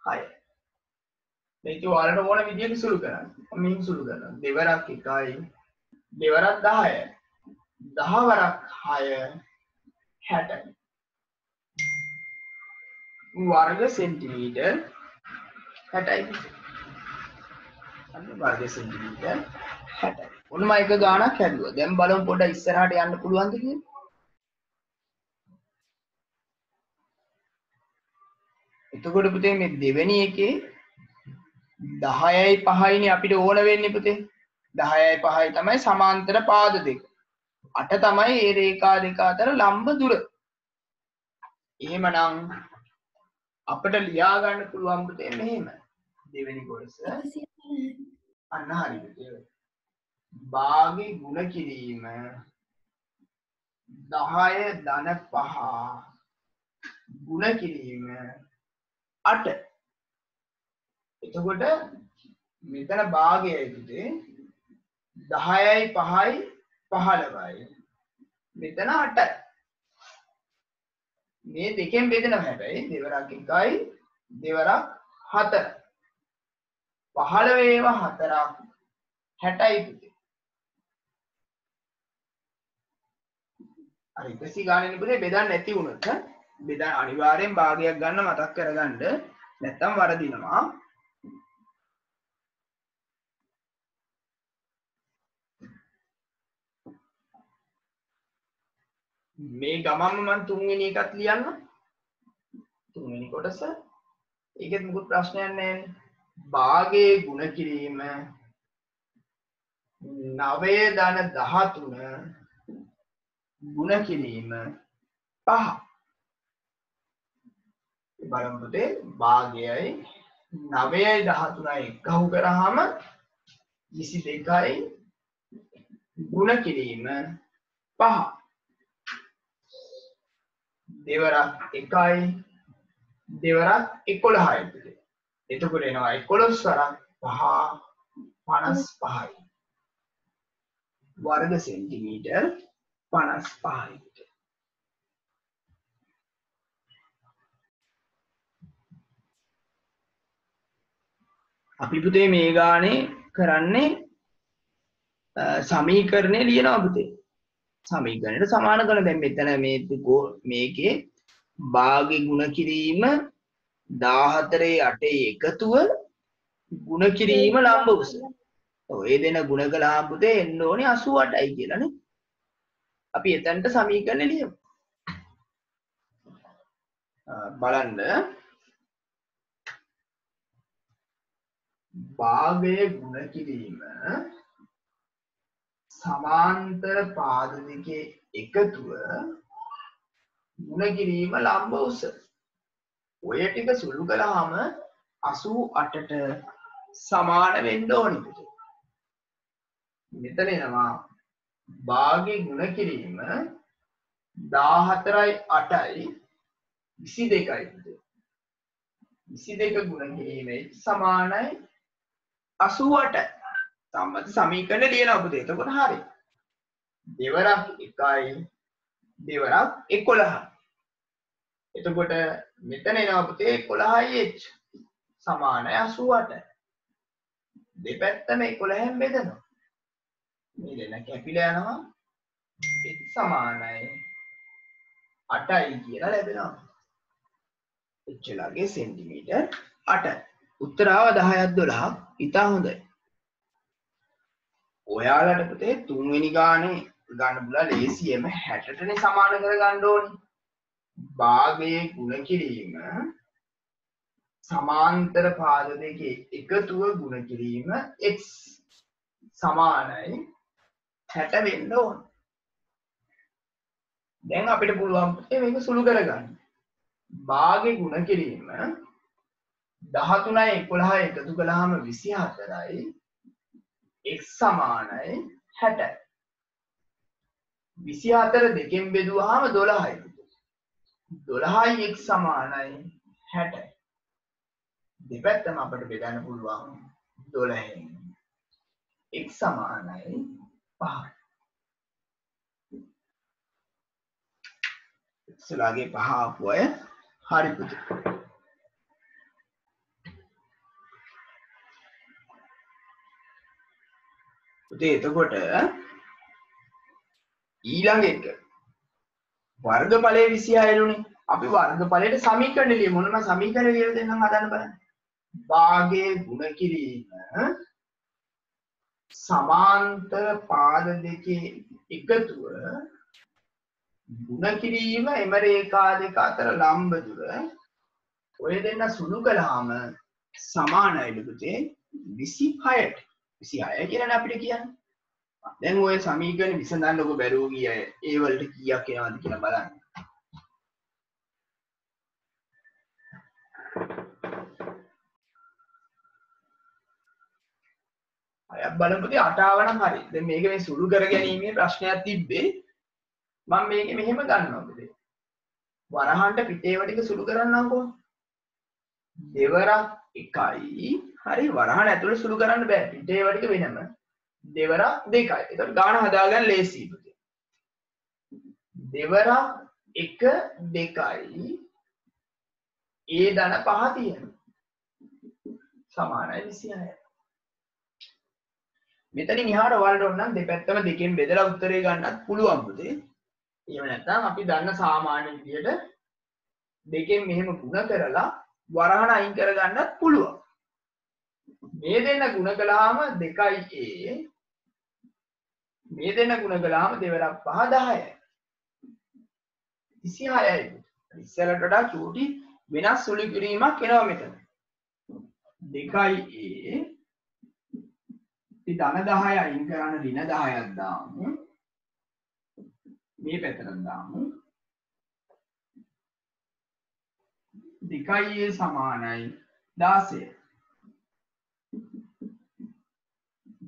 S1: 6. මේක ඔයාලට ඕන විදියට සුළු කරන්න. මම මෙහෙම සුළු කරනවා. දෙවරක් 1යි. දෙවරක් 10යි. 10 වරක් 6 60යි. वर्ग सेंटीमीटर 60යි. අන්න वर्ग सेंटीमीटर 60යි. ඔන්නම එක ගාණක් හැදුවා. දැන් බලමු පොඩ්ඩක් ඉස්සරහට යන්න පුළුවන්ද කියලා. එතකොට පුතේ මේ දෙවෙනි එකේ 10යි 5යිනේ අපිට ඕන වෙන්නේ පුතේ. 10යි 5යි තමයි සමාන්තර පාද දෙක. 8 තමයි මේ රේඛා දෙක අතර ලම්බ දුර. එහෙමනම් අපිට ලියා ගන්න පුළුවන් පුතේ මෙහෙම. දෙවෙනි කොටස අන්න හරි පුතේ. භාගේ ගුණ කිරීම 10 ධන 5 ගුණ කිරීම 8. එතකොට මෙතන භාගයයි පුතේ 10යි 5යි 15යි. මෙතන 8යි. මේ දෙකෙන් බෙදෙනවා හැබැයි දෙවරක් 1යි දෙවරක් 4. 15 ඒවා 4ක් 60යි පුතේ. අර 100 ගානේ පුතේ බෙදන්න නැති වුණොත් බෙදන්න අනිවාර්යෙන් භාගයක් ගන්න මතක් කරගන්න. නැත්තම් වරදිනවා. මේ ගමන්ම මම තුන්වෙනි එකත් ලියන්න. තුන්වෙනි කොටස. ඒකෙත් මුකුත් ප්‍රශ්නයක් නැහැ. භාගයේ ගුණ කිරීම 9 ධන 13 ගුණ කිරීම 5. බලමු පුතේ භාගයයි 9යි 13යි එකහු කරාම 22යි ගුණ කිරීම 5. දෙවරක් 1යි දෙවරක් 11යි පුතේ. එතකොට එනවා 11 වරක් 5 55යි. वर्ग सेंटीमीटर 55යි. අපි පුතේ මේ ගානේ කරන්නේ සමීකරණය ලියනවා පුතේ. සමීකරණයට සමාන කරන දැන් මෙතන මේකේ භාගේ ගුණ කිරීම 14 8 එකතුව ගුණ කිරීම ලම්බ උස. ඔය දෙන ගුණ කළාම පුතේ එන්න ඕනේ 88යි කියලානේ. අපි එතනට සමීකරණය ලියමු. බලන්න භාගයේ ගුණ කිරීම සමාන්තර පාද දෙකේ එකතුව ගුණ කිරීම ලම්බ උස. ඔය ටික සුළු කළාම 88ට සමාන වෙන්න ඕනේ පුතේ. මෙතන එනවා භාගයේ ගුණ කිරීම 14යි 8යි 22යි පුතේ. 22 ගුණ කිරීම සමානයි 88. සම්මත සමීකරණය ලියනවා පුතේ. එතකොට හරි. දෙවරක් 1යි දෙවරක් 11. එතකොට මෙතන එනවා පුතේ 11යි h සමානයි 88. දෙපැත්තම 11න් බෙදනවා. මේ දෙන කැපිලා යනවා h සමානයි 8යි කියලා ලැබෙනවා. h ලගේ සෙන්ටිමීටර් 8යි. උත්තර ආව 10ක් 12ක්. ඉතා හොඳයි. ඔයාලට පුතේ තුන්වෙනි ගානේ ගන්න බුලා ලේසියෙම 60ටනේ සමාන කර ගන්න ඕනේ. භාගයේ ගුණ කිරීම සමාන්තර පාද දෙකේ එකතුව ගුණ කිරීම x සමානයි 60 වෙන්න ඕන. දැන් අපිට පුළුවන් පුතේ මේක සුළු කරගන්න. භාගයේ ගුණ කිරීම 13යි 11යි එකතු කළාම 24යි x සමානයි 60යි. 24 දෙකෙන් බෙදුවාම 12යි. 12යි x සමානයි 60යි. දෙපැත්තම අපිට බෙදන්න පුළුවන් 12න්. x සමානයි 5යි. x ලගේ 5 ආපු අය හරි පුතේ. පුතේ එතකොට ඊළඟ එක වර්ගඵලය 26 නුනේ. අපි වර්ගඵලයට සමීකරණ ලියමු. මොනම සමීකරණ ලියලා දෙන්නම් හදන්න බලන්න. භාගයේ ගුණ කිරීම සමාන්තර පාද දෙකේ එකතුව ගුණ කිරීම එම රේඛා දෙක අතර ලම්බ දුර ඔය දෙන්න සුළු කළාම සමානයිලු පුතේ 26ට. 26 කියලානේ අපිට කියන්නේ. දැන් ඔය සමීකරණ විසඳන්න ඔබ බැරුව ගිය අය ඒ වලට කීයක් එනවද කියලා බලන්න. අය බලමු පුතේ 8 ආවනම් හරි. දැන් මේක මේ සුළු කර ගැනීමේ ප්‍රශ්නයක් තිබ්බේ. මම මේක මෙහෙම ගන්නවා පුතේ. වරහන්ට පිටේව ටික සුළු කරන්නම්කෝ. දෙවරක් 1යි. හරි වරහන් ඇතුළේ සුළු කරන්න බෑ. පිටේව ටික වෙනම. දෙවරක් 2යි. ඒතකොට ගාන හදාගන්න ලේසියි පුතේ. දෙවරක් 1 2යි. ඒ ධන 5 තියෙනවා. සමානයි 26. මෙතනින් එහාට ඔයාලට ඕන නම් දෙපැත්තම දෙකෙන් බෙදලා උත්තරේ ගන්නත් පුළුවන් පුතේ. එහෙම නැත්නම් අපි දන්න සාමාන්‍ය විදියට දෙකෙන් මෙහෙම ගුණ කරලා වරහන අයින් කර ගන්නත් පුළුවන්. මේ දෙන්න ගුණ කළාම 2a මේ දෙන්න ගුණ කළාම දෙවරක් 5 10යි. 26යි. ඉස්සෙල්ලට වඩා චූටි වෙනස් සුළු කිරීමක් එනවා මෙතන. 2a ධන 10 අයින් කරන්න ඍණ 10ක් දාමු. මේ පැත්තට දාමු. 2a සමානයි 16.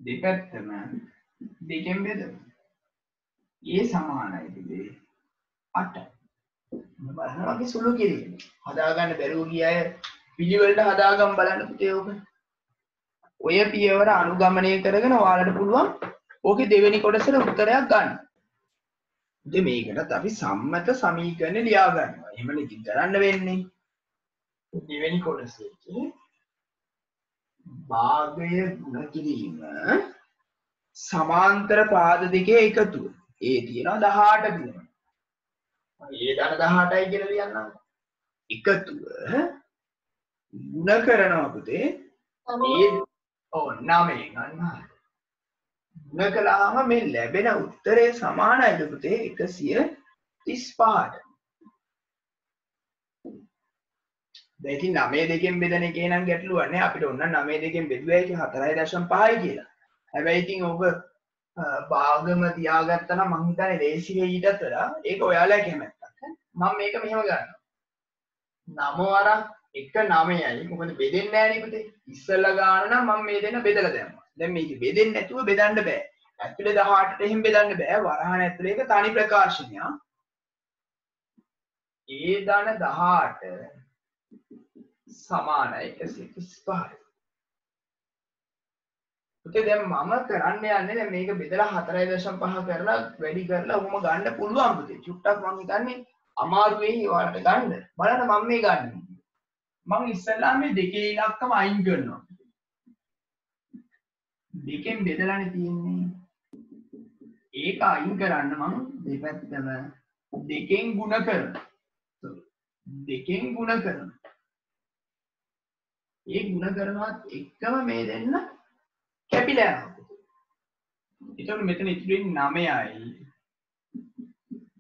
S1: දෙපැත්තම දෙකෙන් බෙදමු. a සමානයි දෙකේ 8. බලන්න වගේ සුළු කිරීම. හදාගන්න බැරුව ගිය අය පිළිවෙලට හදාගන්න බලන්න පුතේ ඕක. ඔය පියවර අනුගමනය කරගෙන ඔයාලට පුළුවන් ඕකේ දෙවෙනි කොටසට උත්තරයක් ගන්න. ඉතින් මේකටත් අපි සම්මත සමීකරණ ලියා ගන්නවා. එහෙමනේ ඉතින් කරන්න වෙන්නේ. දෙවෙනි කොටසේ භාගය ගුණ කිරීම සමාන්තර පාද දෙකේ එකතුව. ඒ තියෙනවා 18 තියෙනවා. ඒ ධන 18යි කියලා ලියන්නම්. එකතුව ගුණ කරනවා පුතේ. ඒ 9 ගන්න. ගුණ කළාම මේ ලැබෙන උත්තරේ සමානයිද පුතේ 135ට. දැන් ඉතින් 9 දෙකෙන් බෙදන එකේ නම් ගැටලුවක් නැහැ. අපිට ඕන 9 දෙකෙන් බෙදුවා ඒක 4.5යි කියලා. හැබැයි ඉතින් ඔබ භාගම තියාගත්තා නම් මං හිතන්නේ ලේසි වෙයි ඊටත් වඩා. ඒක ඔයාලා කැමැත්තක්. මම මේක මෙහෙම ගන්නවා. 9 වරක් 1 9යි. මොකද බෙදෙන්නේ නැහැ නේ පුතේ. ඉස්සෙල්ලා ගාන නම් මම මේ දෙන්න බෙදලා දැම්මා. දැන් මේක බෙදෙන්නේ නැතුව බෙදන්න බෑ. ඇතුලේ 18ට එහෙම බෙදන්න බෑ. වරහන් ඇතුලේ ඒක තනි ප්‍රකාශනයක්. ඒ ධන 18 සමානයි 135. පුතේ දැන් මම කරන්න යන්නේ දැන් මේක බෙදලා 4.5 කරලා වැඩි කරලා ඔහොම ගන්න පුළුවන් පුතේ. චුට්ටක් මම හිතන්නේ අමාරු වෙයි ඔයාලට ගන්න. බලන්න මම මේ ගන්න. මම ඉස්සෙල්ලා මේ දෙකේ ඉලක්කම අයින් කරනවා. දෙකෙන් බෙදලානේ තියෙන්නේ. ඒක අයින් කරන්න මම දෙපැත්තම දෙකෙන් ගුණ කරනවා. දෙකෙන් ගුණ කරනවා. ඒ ගුණ කරනවත් එක්කම මේ දෙන්න කැපිලා යනවා. එතකොට මෙතන ඉතුරු වෙන්නේ 9යි.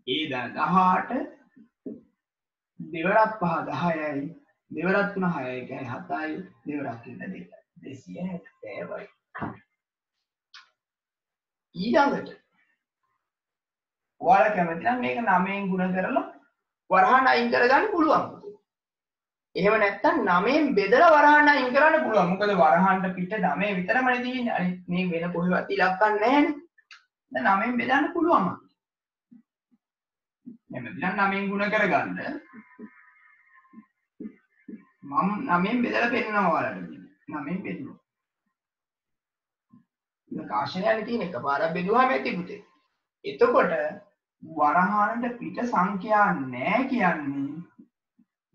S1: ඒ දැන් 18 දෙවරක් 5 10යි. දෙවරක් 3 6යි කියන්නේ 7යි. දෙවරක් 2 2යි. 270යි. ඊළඟට ඔයාලා කැමති නම් මේක 9න් ගුණ කරලා වරහන් අයින් කරගන්න පුළුවන්. එහෙම නැත්නම් 9න් බෙදලා වරහන් අයින් කරන්න පුළුවන්. මොකද වරහන්ට පිට 9 විතරමනේ තියෙන්නේ. අනිත් මේ වෙන කොහෙවත් ඉලක්කක් නැහැනේ. දැන් 9න් බෙදන්න පුළුවන්. එහෙනම් 9න් ගුණ කරගන්න මම 9න් බෙදලා පෙන්නනවා ඔයාලට. 9න් බෙදුවා. කාශනයනේ තියෙන එකපාරක් බෙදුවාම ඇති පුතේ. එතකොට වරහානට පිට සංඛ්‍යා නැහැ කියන්නේ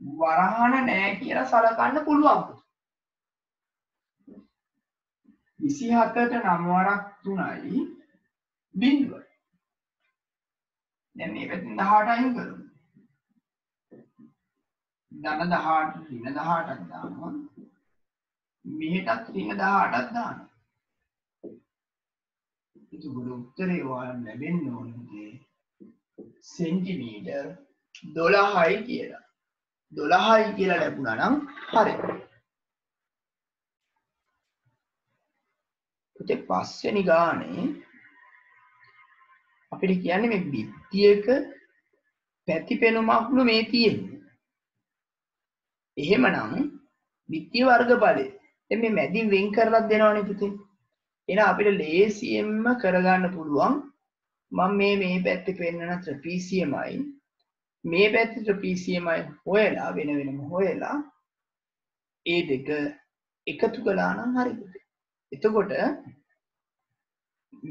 S1: වරහන නෑ කියලා සලකන්න පුළුවන්. 27ට 9 වරක් 3යි බිඳුව. දැන් මේ පැත්තෙන් 18 අයින් කරමු. ධන 18 ඍණ 18ක් දානවා. මෙහෙටත් ඍණ 18ක් දානවා. එතකොට උත්තරේ ඔයාලට ලැබෙන්න ඕනේ සෙන්ටිමීටර් 12යි කියලා. 12යි කියලා ලැබුණා නම් හරි. ඊට පස්වෙනි ගානේ අපිට කියන්නේ මේ බිත්තියක පැතිපෙනුමක්ලු මේ තියෙන්නේ. එහෙමනම් බිත්තිය වර්ගඵලය. දැන් මේ මැදින් වෙන් කරලා දෙනවනේ පුතේ. එහෙනම් අපිට ලේසියෙන්ම කරගන්න පුළුවන් මම මේ පැත්තේ පෙන්නන ත්‍රිපිසියමයි මේ පැත්තේ ත්‍රිපිසියමයි හොයලා වෙන වෙනම හොයලා ඒ දෙක එකතු කළා නම් හරි පුතේ. එතකොට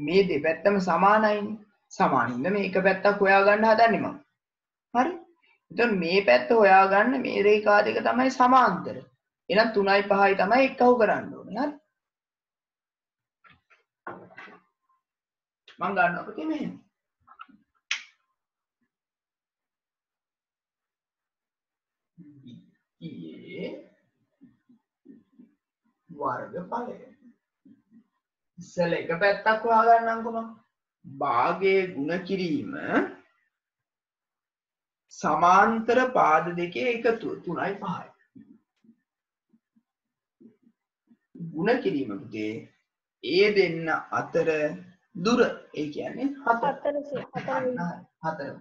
S1: මේ දෙපැත්තම සමානයිනේ. සමානින්ද මේක පැත්තක් හොයාගන්න හදන්නේ මම. හරි. එතකොට මේ පැත්ත හොයාගන්න මේ රේඛා දෙක තමයි සමාන්තර. එහෙනම් 3යි 5යි තමයි එක්කව කරන්න ඕනේ. හරි. මම ගන්නවා පුතේ මෙහෙම. ඊයේ වර්ගඵලය. ඉස්සෙල්ල එක පැත්තක් හොයාගන්නම්කො මම. භාගයේ ගුණ කිරීම සමාන්තර පාද දෙකේ එකතුව 3යි 5යි. ගුණ කිරීම පුතේ ඒ දෙන්න අතර දුර ඒ කියන්නේ 4.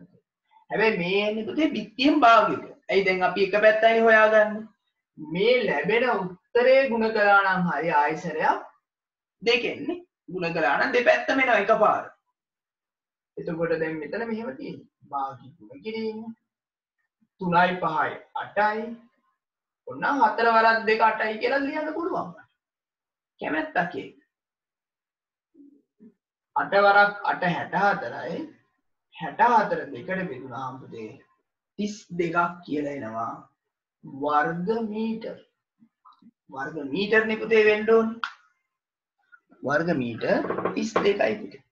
S1: හැබැයි මේ එන්නේ පුතේ බිත්තියෙන් භාගයක. ඇයි දැන් අපි එක පැත්තයි හොයාගන්නේ. මේ ලැබෙන උත්තරේ ගුණ කළා නම් හරි ආයසරයක් දෙකෙන්නේ. ගුණ කළා නම් දෙපැත්තම එනවා එකපාර. එතකොට දැන් මෙතන මෙහෙම තියෙනවා. භාගී ගුණ කිරීම 3යි 5යි 8යි. ඔන්න 4 වරක් 2 8යි කියලා ලියන්න පුළුවන්. කැමැත්තක් ඒක. 8 වරක් 8 64යි 64 දෙකට බෙදුනහම පුතේ 32ක් කියලා එනවා වර්ග මීටර. වර්ග මීටරනේ පුතේ වෙන්න ඕනේ. වර්ග මීටර 32යි පුතේ.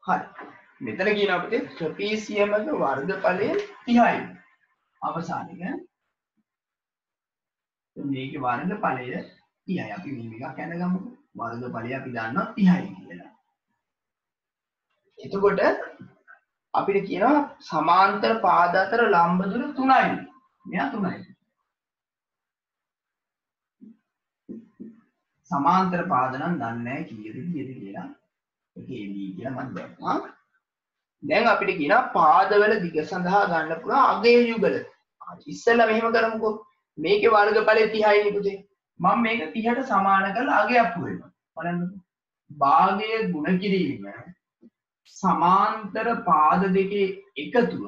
S1: හරි. මෙතන කියනවා පුතේ ට්‍රපීසියමක වර්ගඵලය 30යි. අවසාන එක. මේකේ වර්ගඵලය 30යි. අපි මේක කැඳගමු. වර්ගඵලය අපි දන්නවා 30යි කියලා. එතකොට අපිට කියනවා සමාන්තර පාද අතර ලම්බ දුර 3යි. මෙයා 3යි. සමාන්තර පාද නම් දන්නේ නැහැ කීයද කියලා. ඒකේ B කියලා මම දැක්කා. දැන් අපිට කියනවා පාදවල දිග සඳහා ගන්න පුළුවන් අගයේ යුගල. ඉස්සෙල්ලා මෙහෙම කරමුකෝ. මේකේ වර්ගඵලය 30යි නේ පුතේ. මම මේක 30ට සමාන කරලා අගයක් හොයනවා. බලන්නකෝ. භාගයේ ගුණ කිරීම සමාන්තර පාද දෙකේ එකතුව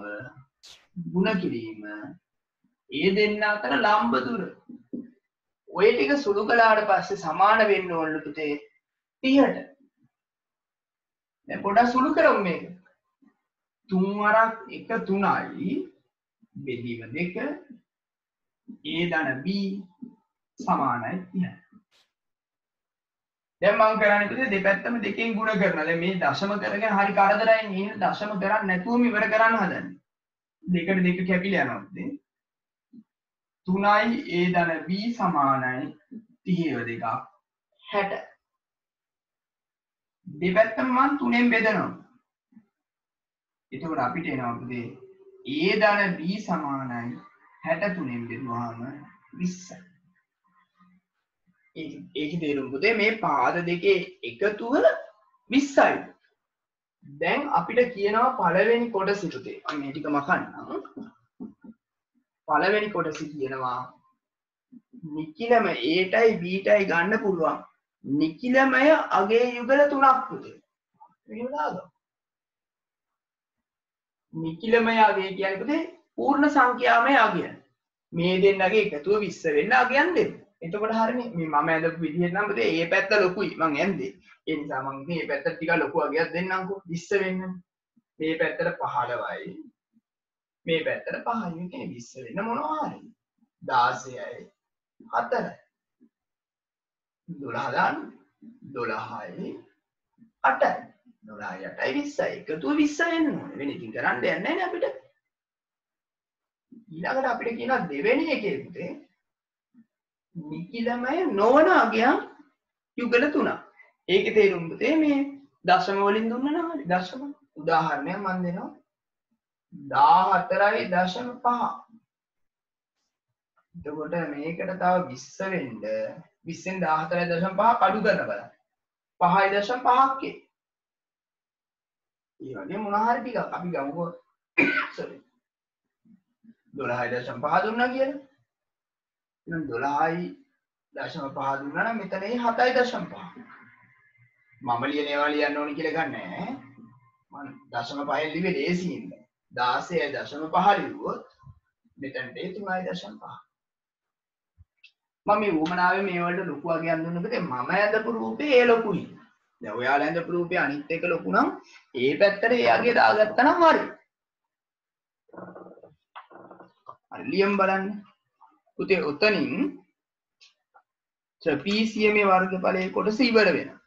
S1: ගුණ කිරීම ඒ දෙන්න අතර ලම්බ දුර. ඔය ටික සුළු කළාට පස්සේ සමාන වෙන්න ඕනලු පුතේ 30ට. දැන් පොඩ්ඩක් සුළු කරමු මේක. 3 වරක් 1 3යි බෙදීම 2 a ධන b සමානයි 30යි. දැන් මම කරන්නේ පුතේ දෙපැත්තම දෙකෙන් ගුණ කරනවා. දැන් මේ දශම කරගෙන හරි කරදරයි නේ. දශම කරන්නේ නැතුවම ඉවර කරන්න හදන්නේ. දෙකට දෙක කැපිලා යනවා පුතේ. 3යි a ධන b සමානයි 30 දෙකක් 60. දෙපැත්තම මම 3ෙන් බෙදනවා. එතකොට අපිට එනවා පුතේ a ධන b සමානයි 63ෙන් බෙදුවාම 20යි. ඒකේ තේරුම පුතේ මේ පාද දෙකේ එකතුව 20යි. දැන් අපිට කියනවා පළවෙනි කොටස පුතේ. මම මේ ටික මකන්නම්. පළවෙනි කොටස කියනවා නිකිලම Aටයි Bටයි ගන්න පුළුවන්. නිකිලමය අගේ යුගල 3ක් පුතේ. මෙහෙම දාගමු. නිකිලමය අගේ කියන්නේ පුතේ පූර්ණ සංඛ්‍යාමය අගය. මේ දෙන්නගේ එකතුව 20 වෙන්න අගයන් දෙන්න. එතකොට හරිනේ මේ මම ඇඳපු විදිහට නම් පුතේ ඒ පැත්ත ලොකුයි මං ඇන්දේ. ඒ නිසා මං මේ පැත්තට ටිකක් ලොකු වගේක් දෙන්නම්කෝ 20 වෙන්න. මේ පැත්තට 15යි. මේ පැත්තට 5යි. ඒ කියන්නේ 20 වෙන්න මොනවා හරි. 16යි 4යි. 12 දාන්න. 12යි 8යි. 12යි 8යි 20යි. එකතුව 20 වෙන්න ඕනේ. වෙන ඉතින් කරන්න දෙයක් නැහැ නේ අපිට. ඊළඟට අපිට කියනවා දෙවෙනි එකේ පුතේ නිකිලමය නොවන අගයන් යුගල 3ක්. ඒකේ තේරුම පුතේ මේ දශම වලින් දුන්නා නම් හරි දශම. උදාහරණයක් මම දෙනවා 14.5. එතකොට මේකට තව 20 වෙන්න 20ෙන් 14.5 අඩු කරලා බලන්න. 5.5ක් ඒ. ඒ වගේ මොන හරි ටිකක් අපි ගමුකෝ. sorry. 12.5 දුන්නා කියලා. එහෙනම් 12.5 දුන්නා නම් මෙතන 7.5. මම ලියන ඒවා ලියන්න ඕනි කියලා ගන්නෑ. මම 0.5 ලිව්වේ ලේසියින්ද. 16.5 ලිව්වොත් මෙතනට 3.5. මම මේ වුමනාවේ මේ වලට ලොකු වගයක් දුන්නොත් මම ඇඳපු රූපේ ඒ ලොකුයි. දැන් ඔයාලා ඇඳපු රූපේ අනිත් එක ලොකු නම් ඒ පැත්තට ඒ අගේ දාගත්තා නම් හරි. හරි ලියමු බලන්න. පුතේ උතනින් ත්‍රිපීසියමේ වර්ගඵලයේ කොටස ඉවර වෙනවා.